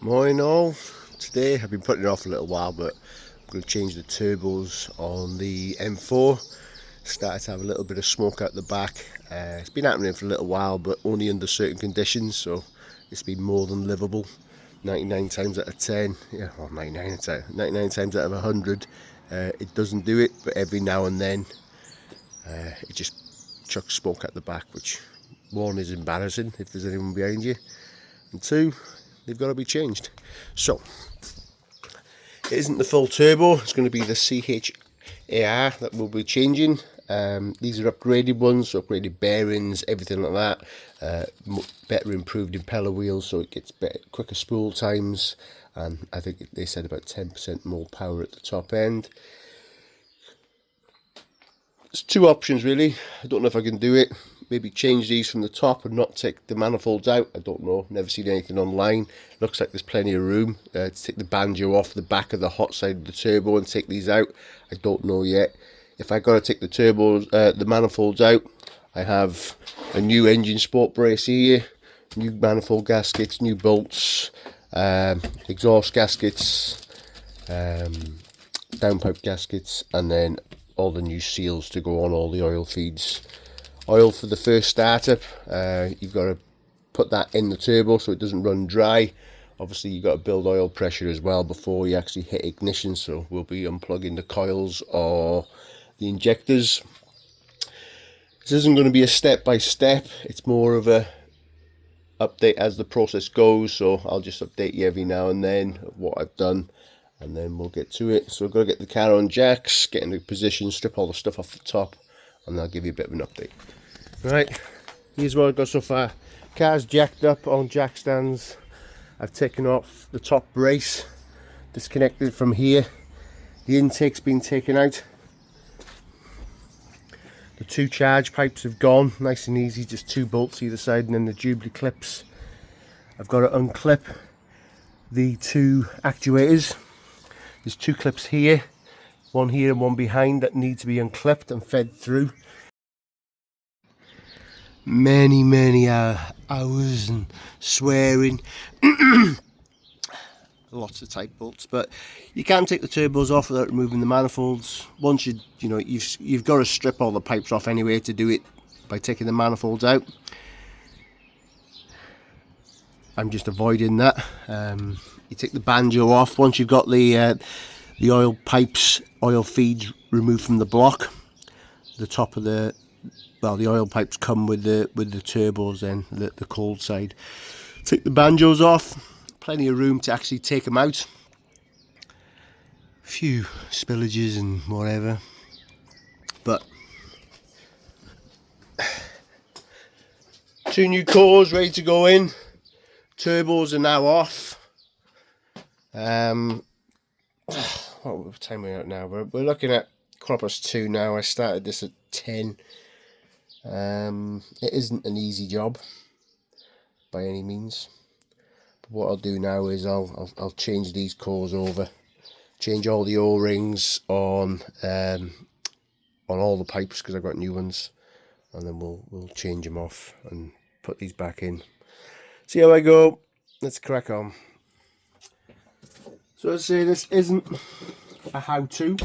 Morning all. Today I've been putting it off a little while, but I'm going to change the turbos on the M4. Started to have a little bit of smoke out the back. It's been happening for a little while, but only under certain conditions, so it's been more than livable. 99 times out of 10, yeah, well 99 times out of 100, it doesn't do it, but every now and then it just chucks smoke out the back, which one is embarrassing if there's anyone behind you, and two, they've got to be changed. So it isn't the full turbo, it's going to be the CHRA that we'll be changing. These are upgraded ones, so upgraded bearings, everything like that. Better improved impeller wheels, so it gets better, quicker spool times, and I think they said about 10% more power at the top end. There's two options really. I don't know if I can do it. Maybe change these from the top and not take the manifolds out. I don't know, never seen anything online. Looks like there's plenty of room to take the banjo off the back of the hot side of the turbo and take these out. I don't know yet. If I got to take the turbos, the manifolds out, I have a new engine sport brace here, new manifold gaskets, new bolts, exhaust gaskets, downpipe gaskets, and then all the new seals to go on all the oil feeds. Oil for the first startup, you've got to put that in the turbo so it doesn't run dry. Obviously you've got to build oil pressure as well before you actually hit ignition, so we'll be unplugging the coils or the injectors. This isn't going to be a step by step, it's more of a update as the process goes, so I'll just update you every now and then of what I've done, and then we'll get to it. So I've got to get the car on jacks, get into position, strip all the stuff off the top, and I'll give you a bit of an update. Right, here's what I've got so far. Car's jacked up on jack stands. I've taken off the top brace, disconnected from here. The intake's been taken out. The two charge pipes have gone, nice and easy, just two bolts either side, and then the Jubilee clips. I've got to unclip the two actuators. There's two clips here, one here and one behind, that need to be unclipped and fed through. Many hours and swearing. Lots of tight bolts, but you can take the turbos off without removing the manifolds. Once you've got to strip all the pipes off anyway to do it by taking the manifolds out. I'm just avoiding that. You take the banjo off once you've got the oil pipes, oil feeds removed from the block. The top of the oil pipes come with the turbos, then the cold side. Take the banjos off. Plenty of room to actually take them out. A few spillages and whatever, but two new cores ready to go in. Turbos are now off. What time are we at now? We're looking at 2:15 now. I started this at 10. It isn't an easy job by any means. But what I'll do now is I'll change these cores over, change all the O-rings on all the pipes because I've got new ones, and then we'll change them off and put these back in. See how I go. Let's crack on. So let's say this isn't a how-to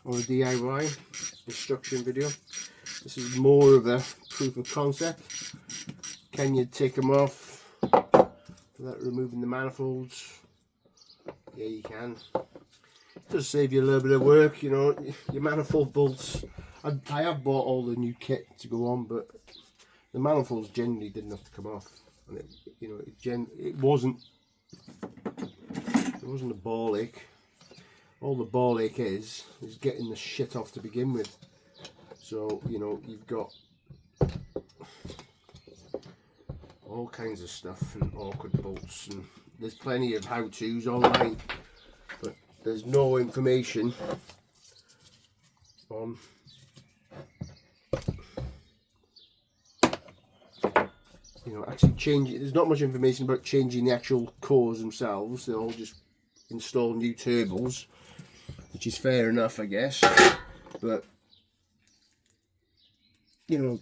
or a DIY instruction video. This is more of a proof of concept. Can you take them off without removing the manifolds? Yeah, you can. It does save you a little bit of work, you know. Your manifold bolts, I have bought all the new kit to go on, but the manifolds generally didn't have to come off, and it wasn't a ball ache. All the ball ache is getting the shit off to begin with. So you've got all kinds of stuff and awkward bolts, and there's plenty of how-tos online, but there's no information on actually changing. There's not much information about changing the actual cores themselves. They'll all just install new turbos, which is fair enough, I guess, but to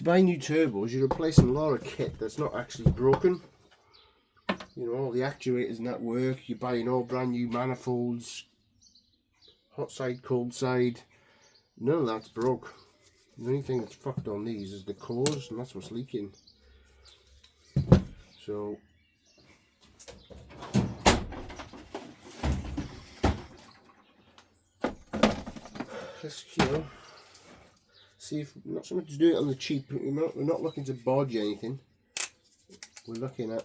buy new turbos, you're replacing a lot of kit that's not actually broken. you know, all the actuators and that work. You're buying all brand new manifolds, hot side, cold side. None of that's broke. The only thing that's fucked on these is the cores, and that's what's leaking. So let's, you know, see if not so much to do it on the cheap. We're not looking to bodge anything. We're looking at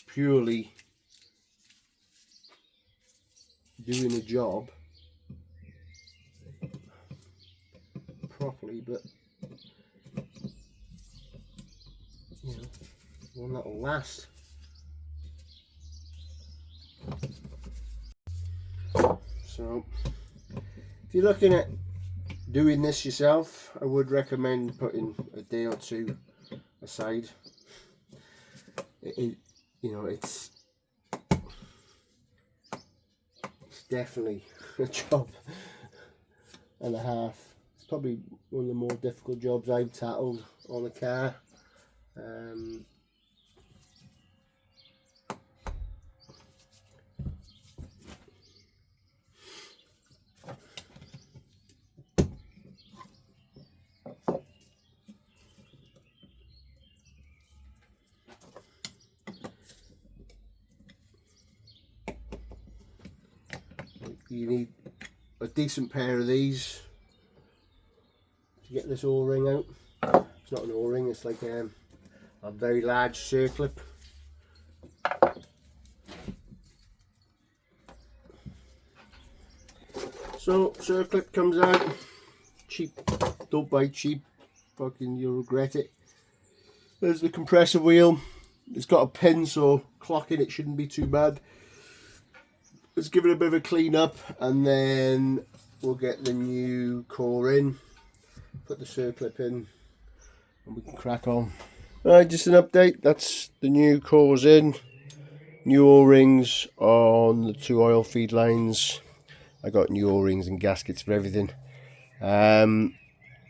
purely doing a job properly, but you know, one that'll last. So if you're looking at doing this yourself, I would recommend putting a day or two aside. You know, it's definitely a job and a half. It's probably one of the more difficult jobs I've tackled on a car. You need a decent pair of these to get this O-ring out. It's not an O-ring, it's like a very large circlip. So circlip comes out, cheap, don't buy cheap, fucking you'll regret it. There's the compressor wheel. It's got a pin, so clocking it shouldn't be too bad. Let's give it a bit of a clean up, and then we'll get the new core in, put the circlip in, and we can crack on. Alright, just an update. That's the new cores in, new O-rings on the two oil feed lines. I got new O-rings and gaskets for everything.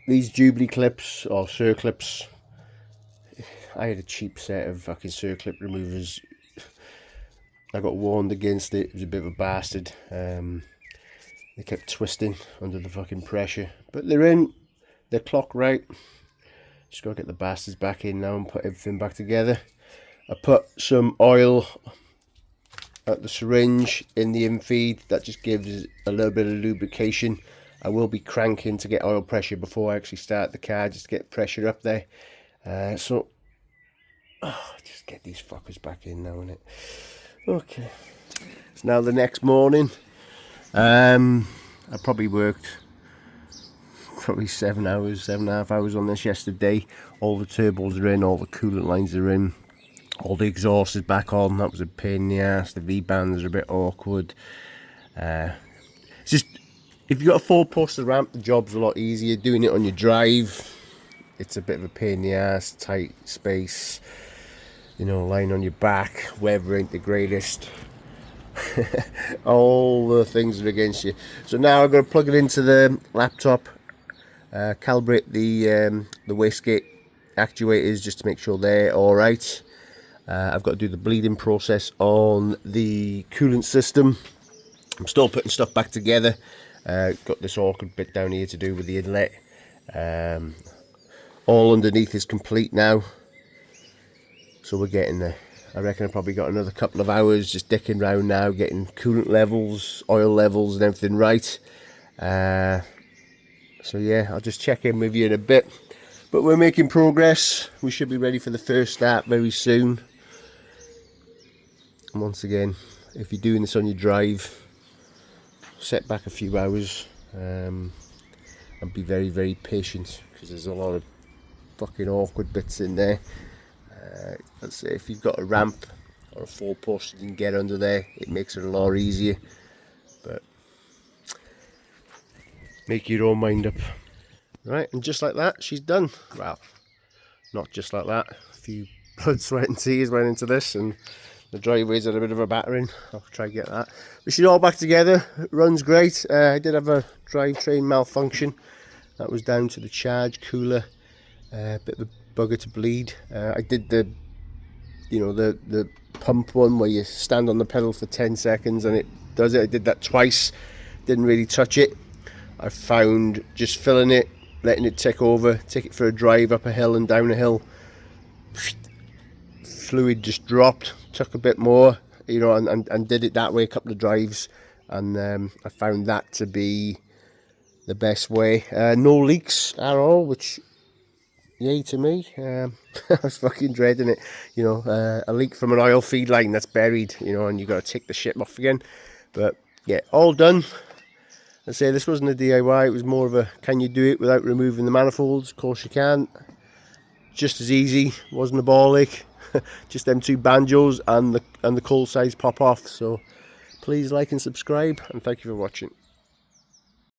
These Jubilee clips or circlips, I had a cheap set of fucking circlip removers. I got warned against it. It was a bit of a bastard. They kept twisting under the fucking pressure, but they're in. They're clocked right. Just gotta get the bastards back in now and put everything back together. I put some oil at the syringe in the infeed. That just gives a little bit of lubrication. I will be cranking to get oil pressure before I actually start the car, just to get pressure up there. So just get these fuckers back in now, innit? Okay, it's now the next morning. I probably worked 7.5 hours on this yesterday. All the turbos are in, all the coolant lines are in, all the exhaust is back on. That was a pain in the ass. The V-bands are a bit awkward. It's just, if you've got a 4-poster ramp, the job's a lot easier. Doing it on your drive, it's a bit of a pain in the ass, tight space. You know, lying on your back, weather ain't the greatest. All the things are against you. So now I've got to plug it into the laptop, calibrate the wastegate actuators just to make sure they're all right. I've got to do the bleeding process on the coolant system. I'm still putting stuff back together. Got this awkward bit down here to do with the inlet. All underneath is complete now. So we're getting there. I reckon I've probably got another couple of hours just dicking around now, getting coolant levels, oil levels and everything right. So yeah, I'll just check in with you in a bit. But we're making progress. We should be ready for the first start very soon. And once again, if you're doing this on your drive, set back a few hours and be very, very patient, because there's a lot of fucking awkward bits in there. Let's say if you've got a ramp or a 4-post, you can get under there, it makes it a lot easier. But make your own mind up. Right, and just like that, she's done. Well, not just like that. A few blood, sweat and tears went into this, and the driveway's had a bit of a battering. I'll try and get that. But she's all back together. It runs great. I did have a drivetrain malfunction. That was down to the charge cooler. Bit of a bugger to bleed. I did the you know, the pump one where you stand on the pedal for 10 seconds and it does it. I did that twice, didn't really touch it. I found just filling it, letting it tick over, take it for a drive up a hill and down a hill, fluid just dropped, took a bit more, you know, and did it that way a couple of drives, and I found that to be the best way. No leaks at all, which yay to me. I was fucking dreading it, you know, a leak from an oil feed line that's buried, you know, and you got to take the shit off again. But yeah, all done. I say this wasn't a DIY, it was more of a can you do it without removing the manifolds? Of course you can. Just as easy, wasn't a ball ache. Just them two banjos and the coal size pop off. So please like and subscribe, and thank you for watching.